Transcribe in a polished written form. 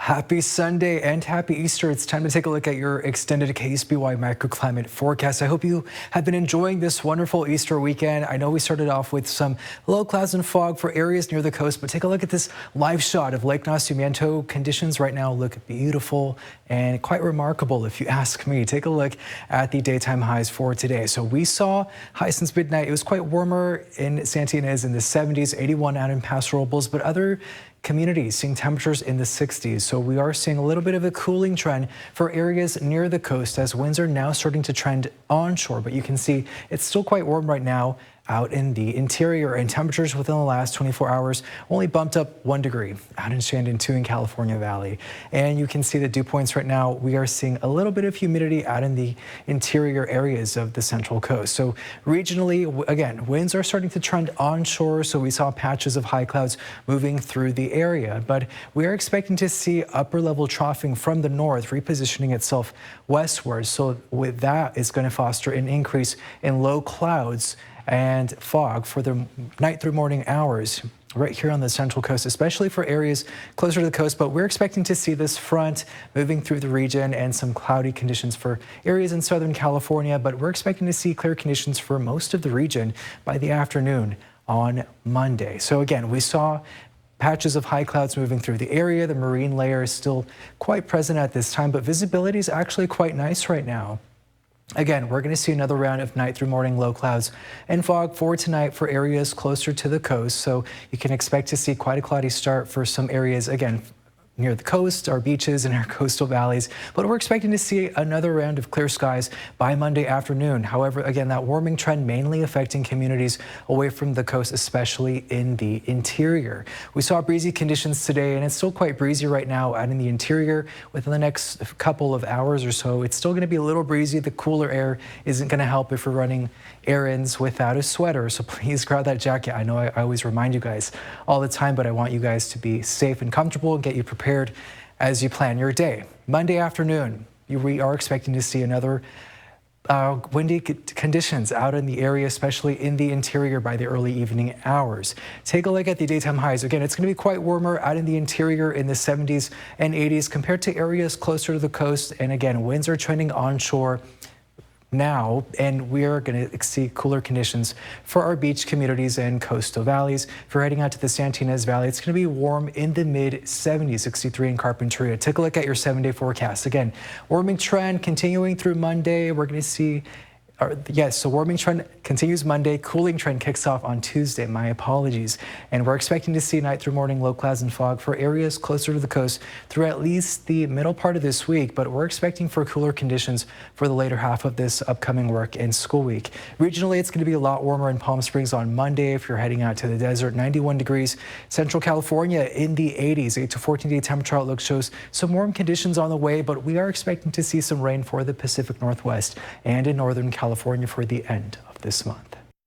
Happy Sunday and happy Easter. It's time to take a look at your extended KSBY microclimate forecast. I hope you have been enjoying this wonderful Easter weekend. I know we started off with some low clouds and fog for areas near the coast, but take a look at this live shot of Lake Nacimiento. Conditions right now look beautiful and quite remarkable if you ask me. Take a look at the daytime highs for today. So we saw highs since midnight. It was quite warmer in Santa Ynez in the 70s, 81 out in Paso Robles, but other communities seeing temperatures in the 60s. So we are seeing a little bit of a cooling trend for areas near the coast as winds are now starting to trend onshore. But you can see it's still quite warm right now out in the interior, and temperatures within the last 24 hours only bumped up 1 degree out in Shandon 2 in California Valley. And you can see the dew points right now. We are seeing a little bit of humidity out in the interior areas of the central coast. So regionally, again, winds are starting to trend onshore. So we saw patches of high clouds moving through the area, but we are expecting to see upper level troughing from the north repositioning itself westward. So with that, it's going to foster an increase in low clouds and fog for the night through morning hours right here on the central coast, especially for areas closer to the coast. But we're expecting to see this front moving through the region and some cloudy conditions for areas in Southern California. But we're expecting to see clear conditions for most of the region by the afternoon on Monday. So again, we saw patches of high clouds moving through the area. The marine layer is still quite present at this time, but visibility is actually quite nice right now. Again, we're going to see another round of night through morning low clouds and fog for tonight for areas closer to the coast. So you can expect to see quite a cloudy start for some areas, again, near the coast, our beaches and our coastal valleys. But we're expecting to see another round of clear skies by Monday afternoon. However, again, that warming trend mainly affecting communities away from the coast, especially in the interior. We saw breezy conditions today, and it's still quite breezy right now out in the interior. Within the next couple of hours or so, it's still going to be a little breezy. The cooler air isn't going to help if we're running errands without a sweater. So please grab that jacket. I know I always remind you guys all the time, but I want you guys to be safe and comfortable and get you prepared as you plan your day. Monday afternoon, we are expecting to see another windy conditions out in the area, especially in the interior by the early evening hours. Take a look at the daytime highs. Again, it's going to be quite warmer out in the interior in the 70s and 80s compared to areas closer to the coast. And again, winds are trending onshore now, and we are going to see cooler conditions for our beach communities and coastal valleys. If you're heading out to the Santa Ynez Valley, it's going to be warm in the mid 70s, 63 in Carpinteria. Take a look at your 7-day forecast. Again, warming trend continuing through Monday. We're going to see so warming trend continues Monday, cooling trend kicks off on Tuesday. My apologies. And we're expecting to see night through morning low clouds and fog for areas closer to the coast through at least the middle part of this week, but we're expecting for cooler conditions for the later half of this upcoming work and school week. Regionally, it's going to be a lot warmer in Palm Springs on Monday if you're heading out to the desert, 91 degrees. Central California in the 80s, 8 to 14-day temperature outlook shows some warm conditions on the way, but we are expecting to see some rain for the Pacific Northwest and in Northern California for the end of this month.